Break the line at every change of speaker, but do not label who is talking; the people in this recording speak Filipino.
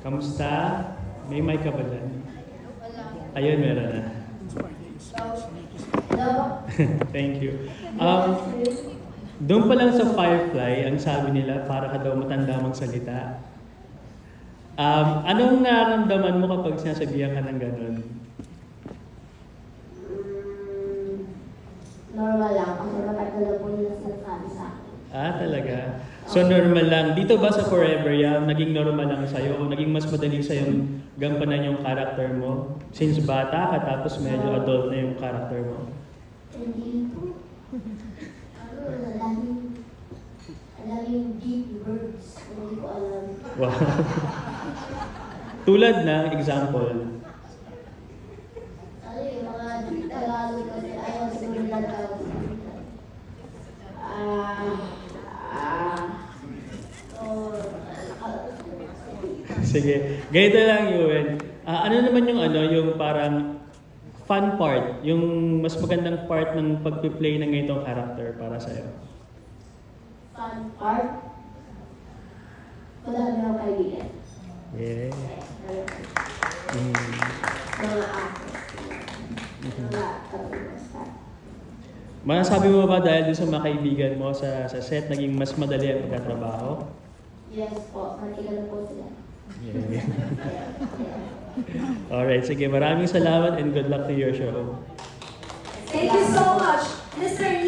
Kamusta? May mic ka ba dyan?
Wala.
Ayun, meron na.
Hello?
Thank you. Doon pa lang sa Firefly, ang sabi nila, para ka daw matanda magsalita. Anong nararamdaman mo kapag sinasabihan ka ng ganun?
Normal lang. Kasi matagal na po nila sinasabi sa akin.
Talaga? So normal lang. Dito ba sa Forever Young, naging normal lang sa'yo o naging mas madali sa'yo gampanan yung character mo? Since bata ka tapos medyo adult na yung character mo.
Hindi po. Daming deep words. Hindi ko alam.
Wow. Tulad ng example.
Ano yung mga Tagalog kasi ayaw simulan daw.
Sige. Ganito lang, Yuen. Ano naman yung parang fun part, yung mas magandang part ng pagpi-play ng ganitong character para sa'yo?
Fun part? Wala na ako kaibigan.
Yeah.
Mga actors. Mga actors.
Masasabi mo ba dahil dun sa mga kaibigan mo sa set, naging mas madali ang pagkatrabaho?
Yes po. Nakikita po sila.
Yeah. Alright, sige. Maraming salamat and good luck to your show.
Thank you so much, Mr.